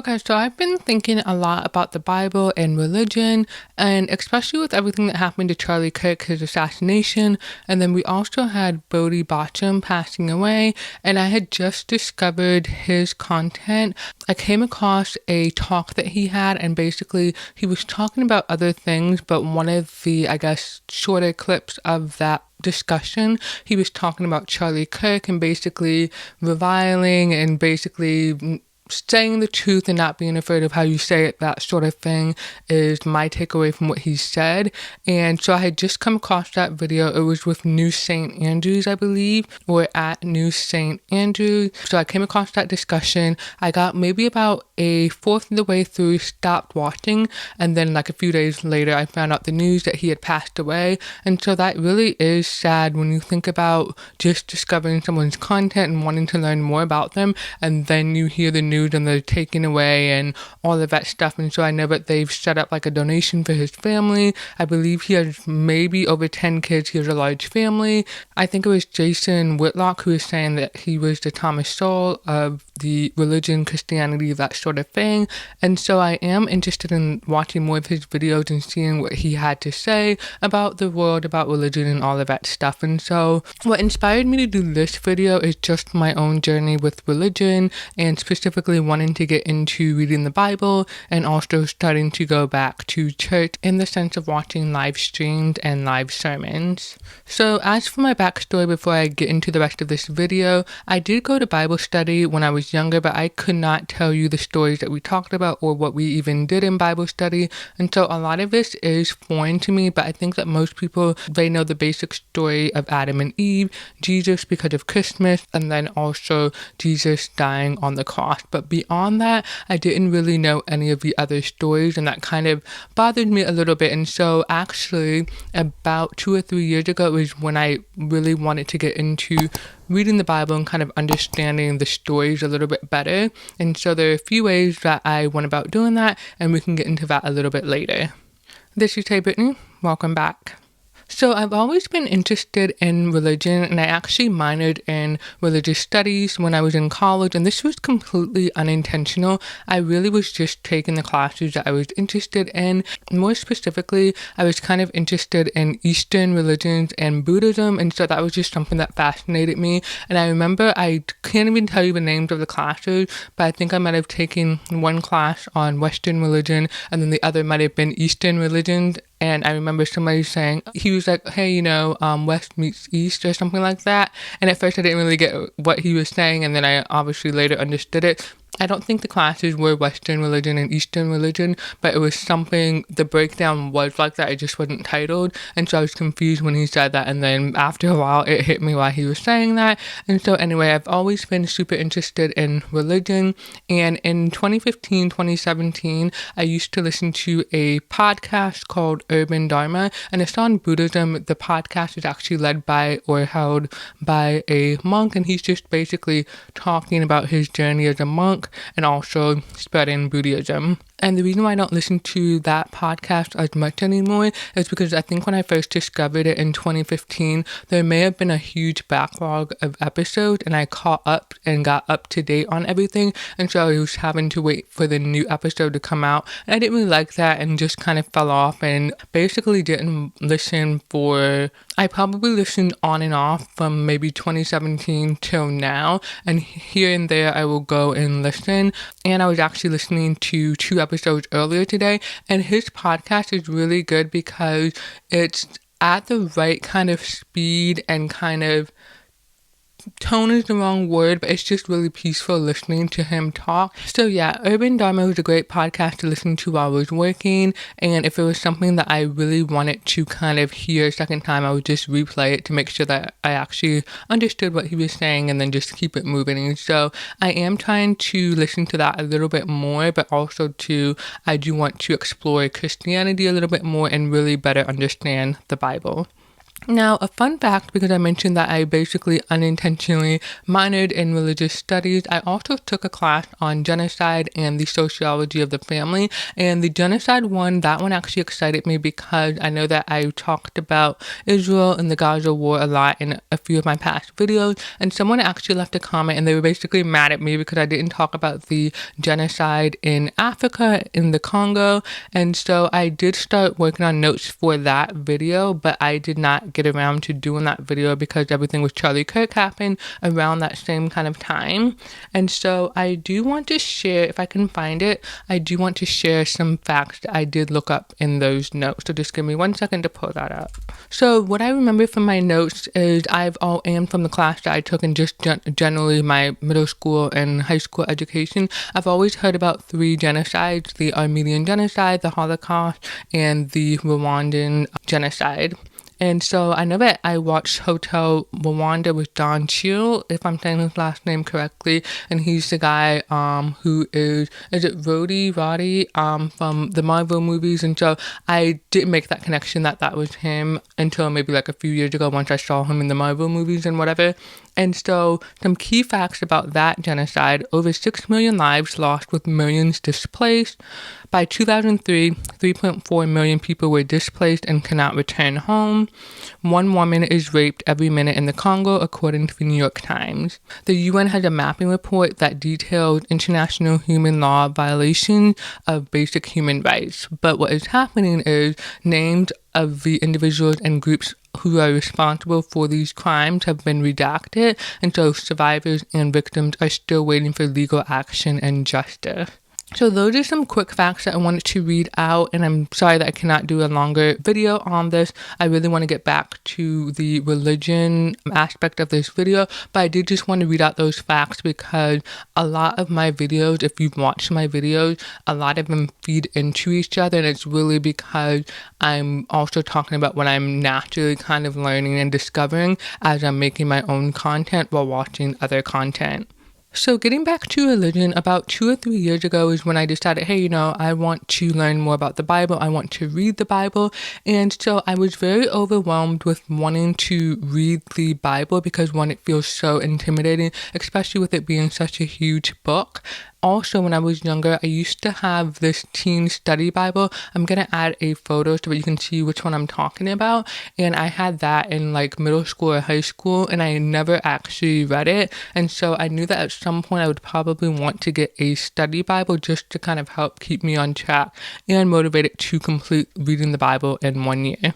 Okay, so I've been thinking a lot about the Bible and religion, and especially with everything that happened to Charlie Kirk, his assassination, and then we also had Voddie Baucham passing away, and I had just discovered his content. I came across a talk that he had, and basically he was talking about other things, but one of the, shorter clips of that discussion, he was talking about Charlie Kirk and basically reviling and basically saying the truth and not being afraid of how you say it, that sort of thing, is my takeaway from what he said. And so I had just come across that video. It was with New St. Andrews, I believe, or at New St. Andrews. So I came across that discussion. I got maybe about a fourth of the way through, stopped watching, and then like a few days later I found out the news that he had passed away. And so that really is sad when you think about just discovering someone's content and wanting to learn more about them, and then you hear the news and they're taken away and all of that stuff. And so I know that they've set up like a donation for his family. I believe he has maybe over 10 kids. He has a large family. I think it was Jason Whitlock who was saying that he was the Thomas Sowell of the religion, Christianity, that sort of thing. And so I am interested in watching more of his videos and seeing what he had to say about the world, about religion, and all of that stuff. And so what inspired me to do this video is just my own journey with religion, and specifically wanting to get into reading the Bible and also starting to go back to church in the sense of watching live streams and live sermons. So as for my backstory before I get into the rest of this video, I did go to Bible study when I was younger, but I could not tell you the stories that we talked about or what we even did in Bible study. And so a lot of this is foreign to me, but I think that most people, they know the basic story of Adam and Eve, Jesus because of Christmas, and then also Jesus dying on the cross. But beyond that, I didn't really know any of the other stories, and that kind of bothered me a little bit. And so actually about 2 or 3 years ago was when I really wanted to get into reading the Bible and kind of understanding the stories a little bit better. And so there are a few ways that I went about doing that, and we can get into that a little bit later. This is heyybritny. Welcome back. So I've always been interested in religion, and I actually minored in religious studies when I was in college, and this was completely unintentional. I really was just taking the classes that I was interested in. More specifically, I was kind of interested in Eastern religions and Buddhism, and so that was just something that fascinated me. And I remember, I can't even tell you the names of the classes, but I think I might have taken one class on Western religion, and then the other might have been Eastern religions. And I remember somebody saying, he was like, hey, West meets East or something like that. And at first I didn't really get what he was saying, and then I obviously later understood it. I don't think the classes were Western religion and Eastern religion, but it was something, the breakdown was like that, it just wasn't titled. And so I was confused when he said that, and then after a while it hit me why he was saying that. And so anyway, I've always been super interested in religion, and in 2015, 2017, I used to listen to a podcast called Urban Dharma, and it's on Buddhism. The podcast is actually led by or held by a monk, and he's just basically talking about his journey as a monk and also spreading Buddhism. And the reason why I don't listen to that podcast as much anymore is because I think when I first discovered it in 2015, there may have been a huge backlog of episodes, and I caught up and got up to date on everything. And so I was having to wait for the new episode to come out. And I didn't really like that and just kind of fell off and basically didn't listen I probably listened on and off from maybe 2017 till now. And here and there I will go and listen. And I was actually listening to 2 episodes earlier today, and his podcast is really good because it's at the right kind of speed and kind of tone is the wrong word, but it's just really peaceful listening to him talk. So yeah, Urban Dharma was a great podcast to listen to while I was working, and if it was something that I really wanted to kind of hear a second time, I would just replay it to make sure that I actually understood what he was saying and then just keep it moving. And so I am trying to listen to that a little bit more, but also I do want to explore Christianity a little bit more and really better understand the Bible. Now, a fun fact, because I mentioned that I basically unintentionally minored in religious studies, I also took a class on genocide and the sociology of the family. And the genocide one, that one actually excited me because I know that I talked about Israel and the Gaza war a lot in a few of my past videos. And someone actually left a comment and they were basically mad at me because I didn't talk about the genocide in Africa, in the Congo. And so I did start working on notes for that video, but I did not get around to doing that video because everything with Charlie Kirk happened around that same kind of time. And so I do want to share, if I can find it, I do want to share some facts that I did look up in those notes. So just give me 1 second to pull that up. So what I remember from my notes is and from the class that I took in just generally my middle school and high school education, I've always heard about 3 genocides: the Armenian genocide, the Holocaust, and the Rwandan genocide. And so I know that I watched Hotel Rwanda with Don Cheadle, if I'm saying his last name correctly, and he's the guy who is it Voddie from the Marvel movies. And so I didn't make that connection that was him until maybe like a few years ago once I saw him in the Marvel movies and whatever. And so some key facts about that genocide: over 6 million lives lost with millions displaced. By 2003, 3.4 million people were displaced and cannot return home. 1 woman is raped every minute in the Congo, according to the New York Times. The UN has a mapping report that details international human law violations of basic human rights. But what is happening is names of the individuals and groups who are responsible for these crimes have been redacted, and so survivors and victims are still waiting for legal action and justice. So those are some quick facts that I wanted to read out, and I'm sorry that I cannot do a longer video on this. I really want to get back to the religion aspect of this video, but I did just want to read out those facts because a lot of my videos, if you've watched my videos, a lot of them feed into each other, and it's really because I'm also talking about what I'm naturally kind of learning and discovering as I'm making my own content while watching other content. So getting back to religion, about 2 or 3 years ago is when I decided, hey, I want to learn more about the Bible. I want to read the Bible. And so I was very overwhelmed with wanting to read the Bible because, one, it feels so intimidating, especially with it being such a huge book. Also, when I was younger, I used to have this teen study Bible. I'm going to add a photo so that you can see which one I'm talking about. And I had that in like middle school or high school, and I never actually read it. And so I knew that at some point I would probably want to get a study Bible just to kind of help keep me on track and motivated to complete reading the Bible in 1 year.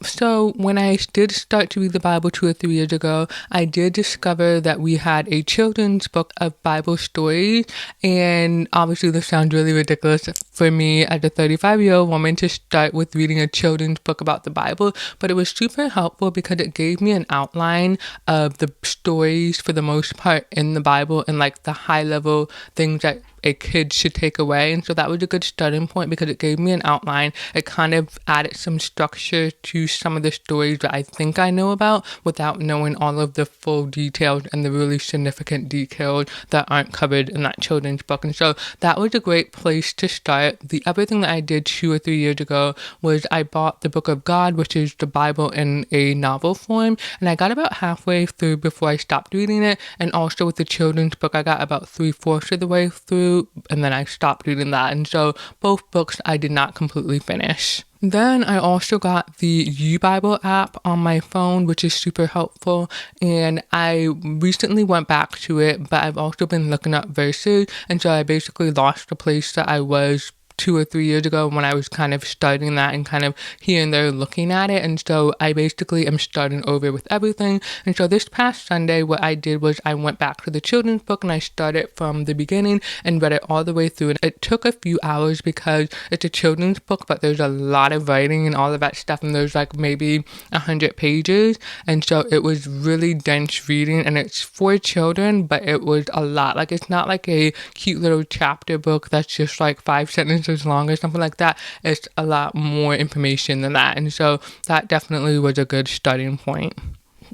So when I did start to read the Bible 2 or 3 years ago, I did discover that we had a children's book of Bible stories. And obviously this sounds really ridiculous for me as a 35-year-old woman to start with reading a children's book about the Bible, but it was super helpful because it gave me an outline of the stories for the most part in the Bible and like the high level things that a kid should take away. And so that was a good starting point because it gave me an outline. It kind of added some structure to some of the stories that I think I know about without knowing all of the full details and the really significant details that aren't covered in that children's book. And so that was a great place to start. The other thing that I did 2 or 3 years ago was I bought the Book of God, which is the Bible in a novel form, and I got about halfway through before I stopped reading it. And also with the children's book, I got about 3/4 of the way through, and then I stopped reading that. And so both books I did not completely finish. Then I also got the U-Bible app on my phone, which is super helpful. And I recently went back to it, but I've also been looking up verses. And so I basically lost the place that I was 2 or 3 years ago when I was kind of starting that and kind of here and there looking at it. And so I basically am starting over with everything. And so this past Sunday, what I did was I went back to the children's book and I started from the beginning and read it all the way through. And it took a few hours because it's a children's book, but there's a lot of writing and all of that stuff. And there's like maybe 100 pages. And so it was really dense reading, and it's for children, but it was a lot. Like, it's not like a cute little chapter book that's just like 5 sentences long or something like that. It's a lot more information than that. And so that definitely was a good starting point.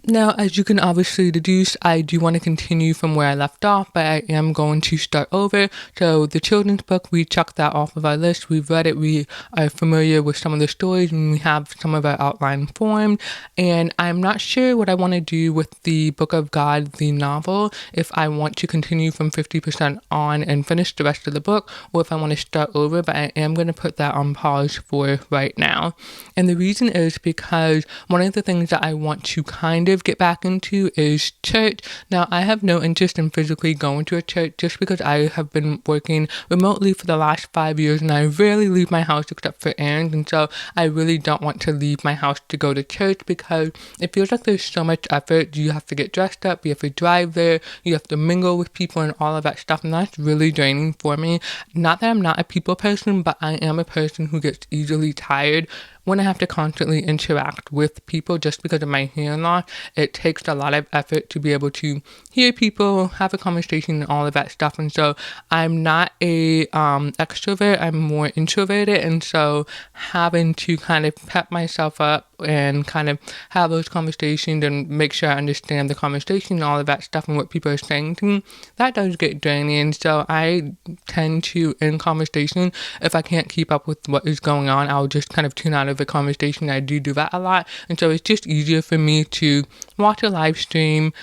Now, as you can obviously deduce, I do want to continue from where I left off, but I am going to start over. So the children's book, we checked that off of our list. We've read it. We are familiar with some of the stories, and we have some of our outline formed. And I'm not sure what I want to do with the Book of God, the novel, if I want to continue from 50% on and finish the rest of the book, or if I want to start over, but I am going to put that on pause for right now. And the reason is because one of the things that I want to kind of get back into is church. Now, I have no interest in physically going to a church just because I have been working remotely for the last 5 years and I rarely leave my house except for errands. And so I really don't want to leave my house to go to church because it feels like there's so much effort. You have to get dressed up, you have to drive there, you have to mingle with people and all of that stuff. And that's really draining for me. Not that I'm not a people person, but I am a person who gets easily tired when I have to constantly interact with people just because of my hearing loss. It takes a lot of effort to be able to hear people, have a conversation, and all of that stuff. And so I'm not a extrovert, I'm more introverted. And so having to kind of pep myself up and kind of have those conversations and make sure I understand the conversation and all of that stuff and what people are saying to me, that does get draining. And so I tend to, in conversation, if I can't keep up with what is going on, I'll just kind of tune out of the conversation. I do that a lot. And so it's just easier for me to watch a live stream,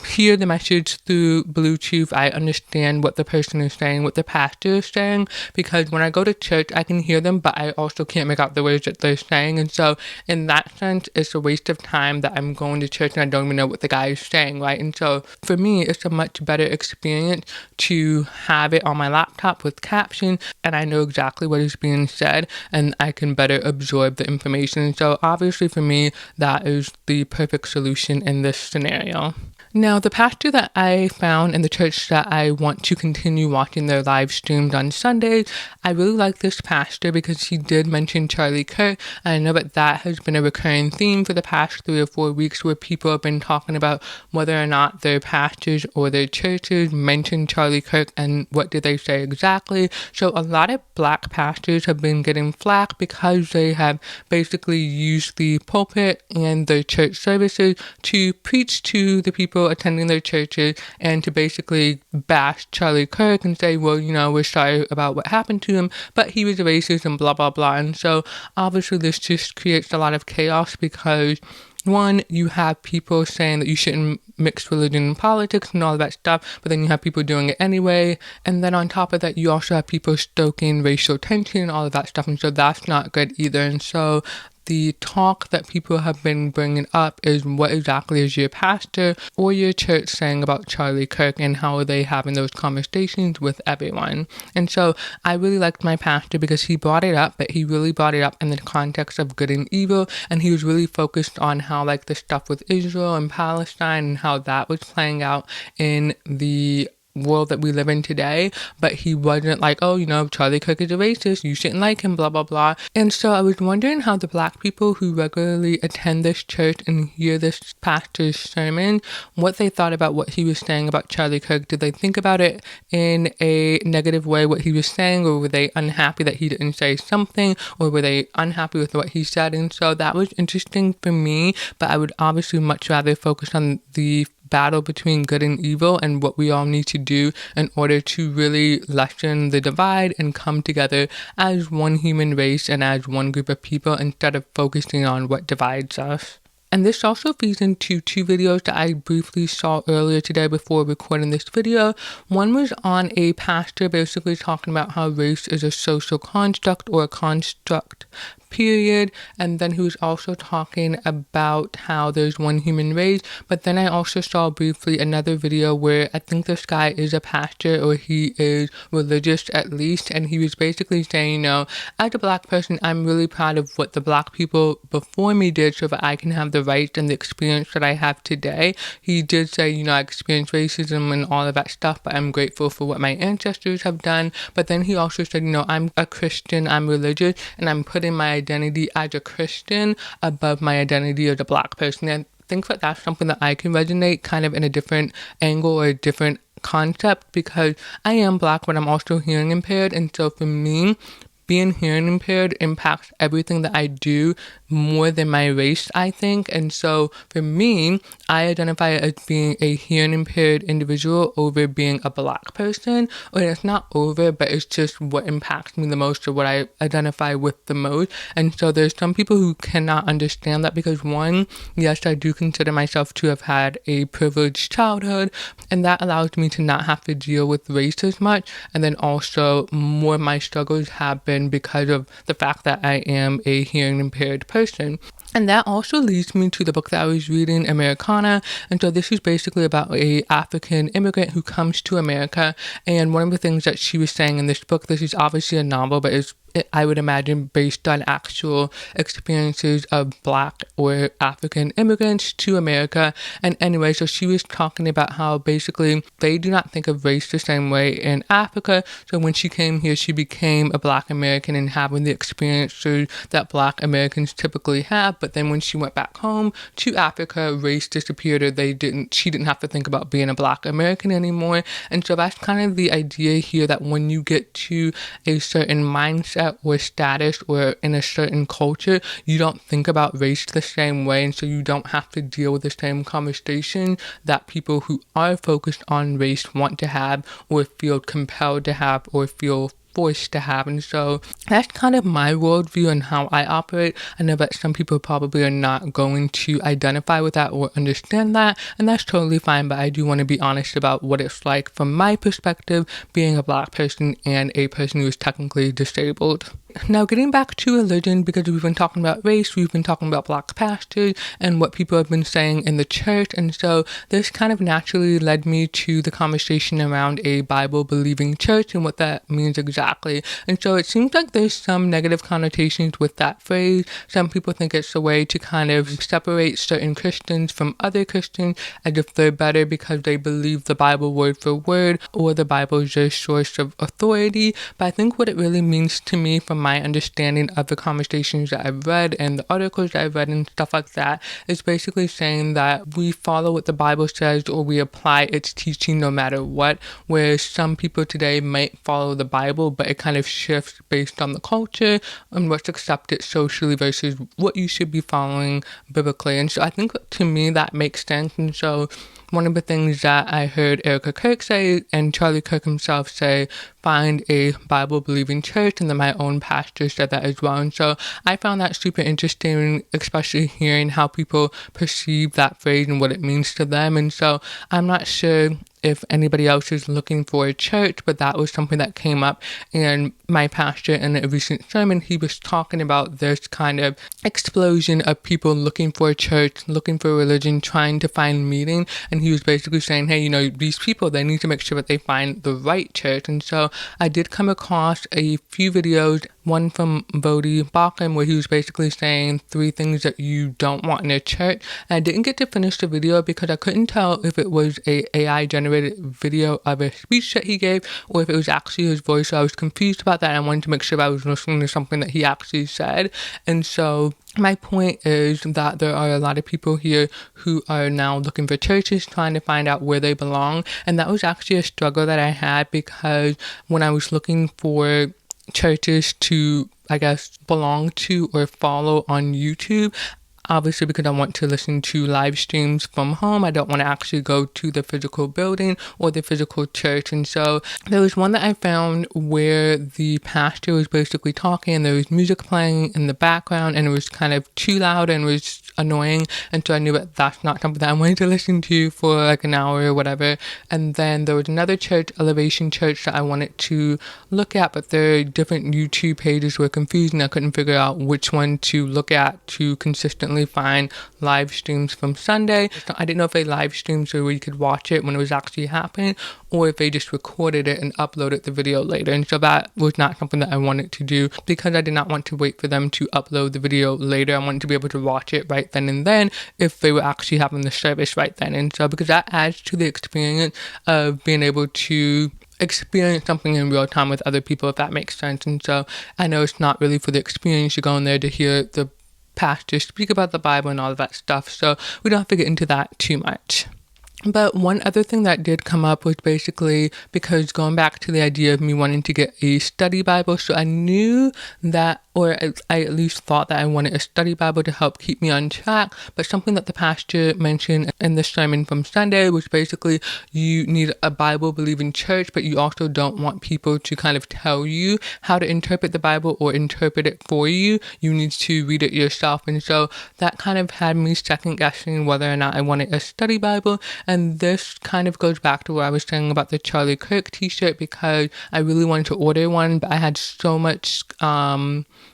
hear the message through Bluetooth. I understand what the person is saying, what the pastor is saying, because when I go to church, I can hear them, but I also can't make out the words that they're saying. And so in that sense, it's a waste of time that I'm going to church and I don't even know what the guy is saying, right? And so for me, it's a much better experience to have it on my laptop with caption, and I know exactly what is being said, and I can better absorb the information. And so obviously for me, that is the perfect solution in this scenario. Now, the pastor that I found in the church that I want to continue watching their live streams on Sundays, I really like this pastor because he did mention Charlie Kirk. And I know that has been a recurring theme for the past 3 or 4 weeks where people have been talking about whether or not their pastors or their churches mention Charlie Kirk and what did they say exactly. So a lot of black pastors have been getting flack because they have basically used the pulpit and their church services to preach to the people attending their churches and to basically bash Charlie Kirk and say, well, we're sorry about what happened to him, but he was a racist and blah, blah, blah. And so obviously this just creates a lot of chaos because one, you have people saying that you shouldn't mix religion and politics and all of that stuff, but then you have people doing it anyway. And then on top of that, you also have people stoking racial tension and all of that stuff. And so that's not good either. And so the talk that people have been bringing up is what exactly is your pastor or your church saying about Charlie Kirk and how are they having those conversations with everyone. And so I really liked my pastor because he brought it up, but he really brought it up in the context of good and evil, and he was really focused on how the stuff with Israel and Palestine and how that was playing out in the world that we live in today. But he wasn't like, oh, Charlie Kirk is a racist, you shouldn't like him, blah, blah, blah. And so I was wondering how the black people who regularly attend this church and hear this pastor's sermon, what they thought about what he was saying about Charlie Kirk. Did they think about it in a negative way, what he was saying, or were they unhappy that he didn't say something, or were they unhappy with what he said? And so that was interesting for me, but I would obviously much rather focus on the battle between good and evil and what we all need to do in order to really lessen the divide and come together as one human race and as one group of people instead of focusing on what divides us. And this also feeds into 2 videos that I briefly saw earlier today before recording this video. One was on a pastor basically talking about how race is a social construct or a construct, period. And then he was also talking about how there's one human race. But then I also saw briefly another video where I think this guy is a pastor or he is religious at least. And he was basically saying, as a black person, I'm really proud of what the black people before me did so that I can have the rights and the experience that I have today. He did say, I experienced racism and all of that stuff, but I'm grateful for what my ancestors have done. But then he also said, I'm a Christian, I'm religious, and I'm putting my identity as a Christian above my identity as a black person. And I think that that's something that I can resonate kind of in a different angle or a different concept because I am black, but I'm also hearing impaired. And so for me, being hearing impaired impacts everything that I do more than my race, I think. And so for me, I identify as being a hearing impaired individual over being a Black person. Or it's not over, but it's just what impacts me the most, or what I identify with the most. And so there's some people who cannot understand that, because one, yes, I do consider myself to have had a privileged childhood, and that allows me to not have to deal with race as much. And then also more of my struggles have been because of the fact that I am a hearing impaired person. And that also leads me to the book that I was reading, Americana. And so this is basically about a African immigrant who comes to America. And one of the things that she was saying in this book, this is obviously a novel, but I would imagine based on actual experiences of Black or African immigrants to America. And anyway, so she was talking about how basically they do not think of race the same way in Africa. So when she came here, she became a Black American and having the experiences that Black Americans typically have. But then when she went back home to Africa, race disappeared, or she didn't have to think about being a Black American anymore. And so that's kind of the idea here, that when you get to a certain mindset or status or in a certain culture, you don't think about race the same way, and so you don't have to deal with the same conversation that people who are focused on race want to have, or feel compelled to have, or feel forced to have. And so that's kind of my worldview and how I operate. I know that some people probably are not going to identify with that or understand that, and that's totally fine, but I do want to be honest about what it's like from my perspective, being a Black person and a person who is technically disabled. Now, getting back to religion, because we've been talking about race, we've been talking about Black pastors and what people have been saying in the church, and so this kind of naturally led me to the conversation around a Bible-believing church and what that means exactly. And so it seems like there's some negative connotations with that phrase. Some people think it's a way to kind of separate certain Christians from other Christians as if they're better because they believe the Bible word for word, or the Bible is their source of authority. But I think what it really means to me, from my understanding of the conversations that I've read and the articles that I've read and stuff like that, is basically saying that we follow what the Bible says, or we apply its teaching no matter what, whereas some people today might follow the Bible, but it kind of shifts based on the culture and what's accepted socially versus what you should be following biblically. And so I think to me that makes sense. And so one of the things that I heard Kirk say, and Charlie Kirk himself say, find a Bible-believing church, and then my own pastor said that as well. And so I found that super interesting, especially hearing how people perceive that phrase and what it means to them. And so I'm not sure if anybody else is looking for a church, but that was something that came up. And my pastor, in a recent sermon, he was talking about this kind of explosion of people looking for a church, looking for a religion, trying to find meaning. And he was basically saying, hey, these people, they need to make sure that they find the right church. And so I did come across a few videos, one from Voddie, Baucham, where he was basically saying 3 things that you don't want in a church. And I didn't get to finish the video because I couldn't tell if it was a AI generated video of a speech that he gave, or if it was actually his voice. So I was confused about that, and I wanted to make sure I was listening to something that he actually said. And so my point is that there are a lot of people here who are now looking for churches, trying to find out where they belong. And that was actually a struggle that I had, because when I was looking for churches to, I guess, belong to or follow on YouTube, obviously because I want to listen to live streams from home, I don't want to actually go to the physical building or the physical church. And so there was one that I found where the pastor was basically talking, and there was music playing in the background, and it was kind of too loud and was annoying. And so I knew that that's not something that I wanted to listen to for like an hour or whatever. And then there was another church, Elevation Church, that I wanted to look at, but their different YouTube pages were confusing. I couldn't figure out which one to look at to consistently find live streams from Sunday. So I didn't know if they live streamed so where you could watch it when it was actually happening, or if they just recorded it and uploaded the video later. And so that was not something that I wanted to do, because I did not want to wait for them to upload the video later. I wanted to be able to watch it right then and then if they were actually having the service right then. And so because that adds to the experience of being able to experience something in real time with other people, if that makes sense. And so I know it's not really for the experience. You're going there to hear the pastor speak about the Bible and all of that stuff, so we don't have to get into that too much. But one other thing that did come up was basically because going back to the idea of me wanting to get a study Bible. So I knew that, or I at least thought that I wanted a study Bible to help keep me on track. But something that the pastor mentioned in the sermon from Sunday was basically you need a Bible believing church, but you also don't want people to kind of tell you how to interpret the Bible or interpret it for you. You need to read it yourself. And so that kind of had me second guessing whether or not I wanted a study Bible. And this kind of goes back to what I was saying about the Charlie Kirk t-shirt, because I really wanted to order one, but I had so much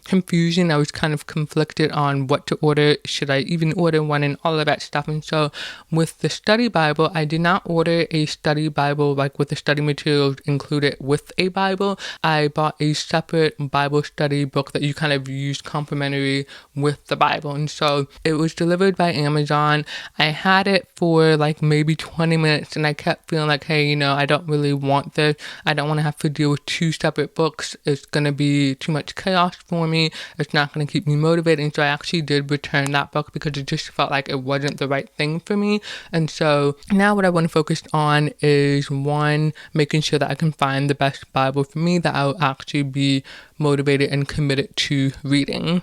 confusion. I was kind of conflicted on what to order. Should I even order one and all of that stuff? And so with the study Bible, I did not order a study Bible like with the study materials included with a Bible. I bought a separate Bible study book that you kind of use complimentary with the Bible. And so it was delivered by Amazon. I had it for like maybe 20 minutes and I kept feeling like, hey, I don't really want this. I don't want to have to deal with two separate books. It's going to be too much chaos for me. It's not going to keep me motivated. And so I actually did return that book because it just felt like it wasn't the right thing for me. And so now what I want to focus on is one, making sure that I can find the best Bible for me that I'll actually be motivated and committed to reading.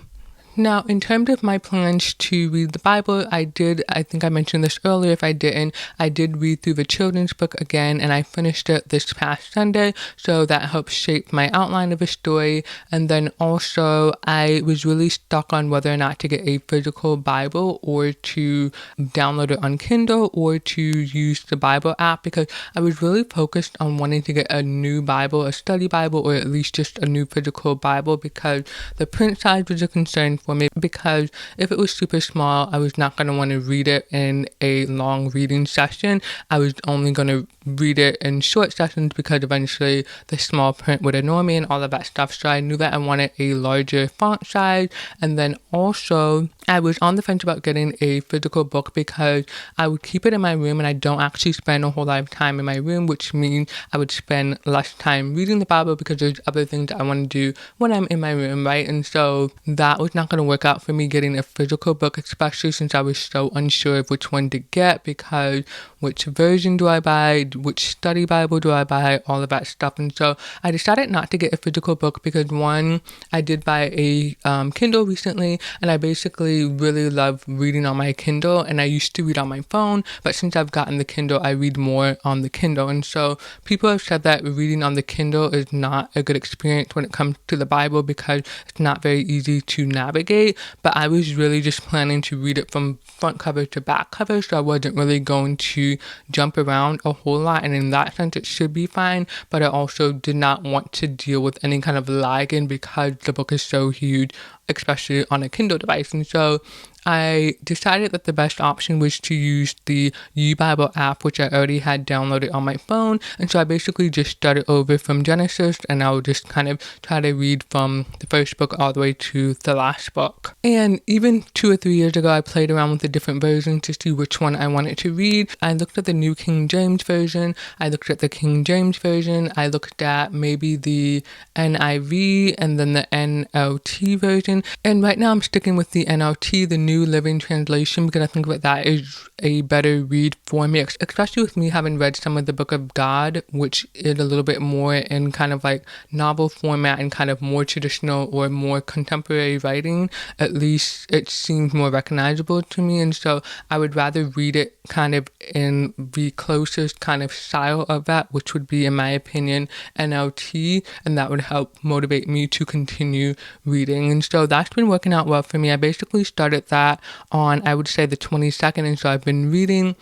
Now, in terms of my plans to read the Bible, I think I mentioned this earlier. If I didn't, I did read through the children's book again, and I finished it this past Sunday, so that helped shape my outline of a story. And then also, I was really stuck on whether or not to get a physical Bible or to download it on Kindle or to use the Bible app, because I was really focused on wanting to get a new Bible, a study Bible, or at least just a new physical Bible, because the print size was a concern for me, because if it was super small, I was not going to want to read it in a long reading session. I was only going to read it in short sessions because eventually the small print would annoy me and all of that stuff. So I knew that I wanted a larger font size. And then also I was on the fence about getting a physical book because I would keep it in my room and I don't actually spend a whole lot of time in my room, which means I would spend less time reading the Bible because there's other things that I want to do when I'm in my room, right? And so that was not going to work out for me getting a physical book, especially since I was so unsure of which one to get, because which version do I buy, which study Bible do I buy, all of that stuff. And so I decided not to get a physical book because one, I did buy a Kindle recently, and I basically really love reading on my Kindle, and I used to read on my phone, but since I've gotten the Kindle, I read more on the Kindle. And so people have said that reading on the Kindle is not a good experience when it comes to the Bible because it's not very easy to navigate, but I was really just planning to read it from front cover to back cover, so I wasn't really going to jump around a whole lot, and in that sense it should be fine. But I also did not want to deal with any kind of lagging because the book is so huge, especially on a Kindle device. And so I decided that the best option was to use the Bible app, which I already had downloaded on my phone. And so I basically just started over from Genesis, and I would just kind of try to read from the first book all the way to the last book. And even 2 or 3 years ago, I played around with the different versions to see which one I wanted to read. I looked at the New King James Version. I looked at the King James Version. I looked at maybe the NIV and then the NLT version. And right now I'm sticking with the NLT, the New Living Translation, because I think that is a better read for me, especially with me having read some of the Book of God, which is a little bit more in kind of like novel format and kind of more traditional or more contemporary writing. At least it seems more recognizable to me, and so I would rather read it kind of in the closest kind of style of that, which would be, in my opinion, NLT, and that would help motivate me to continue reading. And so that's been working out well for me. I basically started that on, I would say, the 22nd, and so I've been reading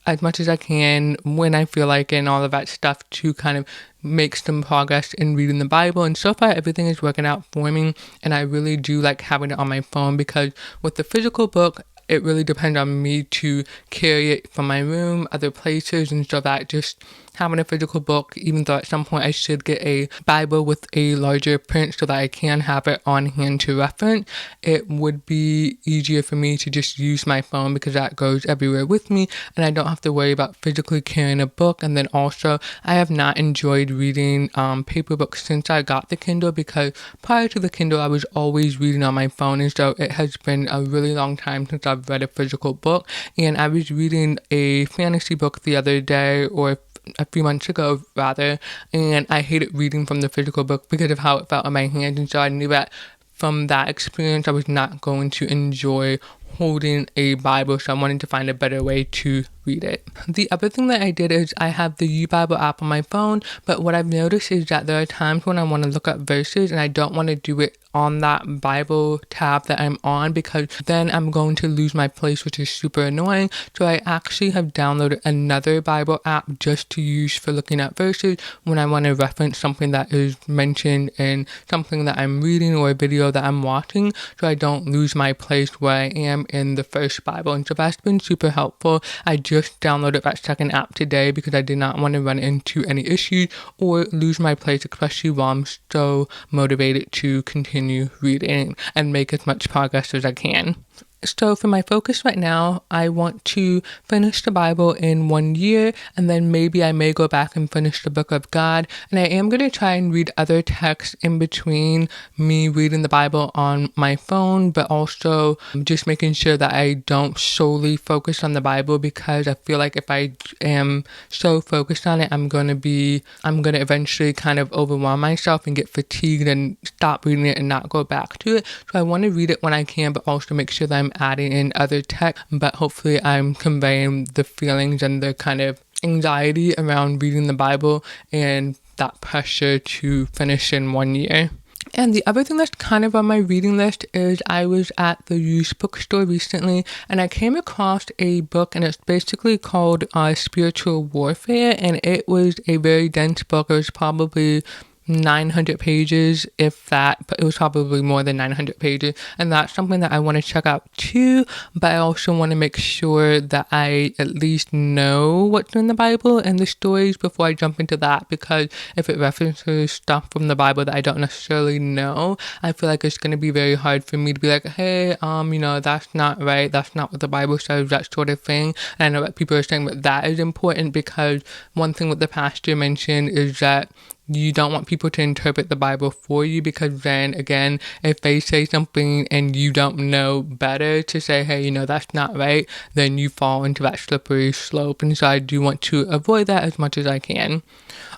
as much as I can when I feel like it and all of that stuff to kind of make some progress in reading the Bible. And so far everything is working out for me, and I really do like having it on my phone, because with the physical book it really depends on me to carry it from my room, other places, and so that just having a physical book, even though at some point I should get a Bible with a larger print so that I can have it on hand to reference. It would be easier for me to just use my phone because that goes everywhere with me and I don't have to worry about physically carrying a book. And then also, I have not enjoyed reading paper books since I got the Kindle, because prior to the Kindle, I was always reading on my phone, and so it has been a really long time since I've read a physical book. And I was reading a fantasy book the other day, or a few months ago rather, and I hated reading from the physical book because of how it felt in my hands, and so I knew that from that experience I was not going to enjoy holding a Bible, so I wanted to find a better way to read it. The other thing that I did is I have the Bible app on my phone, but what I've noticed is that there are times when I want to look up verses and I don't want to do it on that Bible tab that I'm on, because then I'm going to lose my place, which is super annoying. So I actually have downloaded another Bible app just to use for looking at verses when I want to reference something that is mentioned in something that I'm reading or a video that I'm watching, so I don't lose my place where I am in the first Bible. And so that's been super helpful. I just downloaded that second app today because I did not want to run into any issues or lose my place, especially while I'm so motivated to continue reading and make as much progress as I can. So for my focus right now, I want to finish the Bible in 1 year, and then maybe I may go back and finish the Book of God. And I am going to try and read other texts in between me reading the Bible on my phone, but also just making sure that I don't solely focus on the Bible, because I feel like if I am so focused on it, I'm going to eventually kind of overwhelm myself and get fatigued and stop reading it and not go back to it. So I want to read it when I can, but also make sure that I'm adding in other text, but hopefully I'm conveying the feelings and the kind of anxiety around reading the Bible and that pressure to finish in 1 year. And the other thing that's kind of on my reading list is I was at the used bookstore recently and I came across a book, and it's basically called Spiritual Warfare, and it was a very dense book. It was probably 900 pages, if that, but it was probably more than 900 pages, and that's something that I want to check out too. But I also want to make sure that I at least know what's in the Bible and the stories before I jump into that, because if it references stuff from the Bible that I don't necessarily know, I feel like it's going to be very hard for me to be like, hey, that's not right, that's not what the Bible says, that sort of thing. And I know that people are saying that that is important, because one thing that the pastor mentioned is that you don't want people to interpret the Bible for you, because then again, if they say something and you don't know better to say, hey, that's not right, then you fall into that slippery slope. And so I do want to avoid that as much as I can.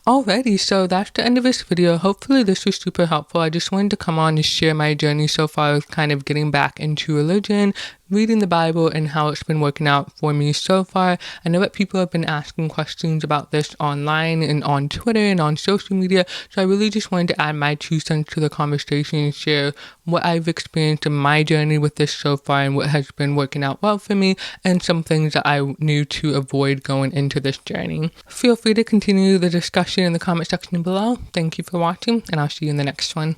Alrighty, so that's the end of this video. Hopefully this was super helpful. I just wanted to come on and share my journey so far with kind of getting back into religion, reading the Bible, and how it's been working out for me so far. I know that people have been asking questions about this online and on Twitter and on social media, so I really just wanted to add my 2 cents to the conversation and share what I've experienced in my journey with this so far and what has been working out well for me, and some things that I knew to avoid going into this journey. Feel free to continue the discussion in the comment section below. Thank you for watching, and I'll see you in the next one.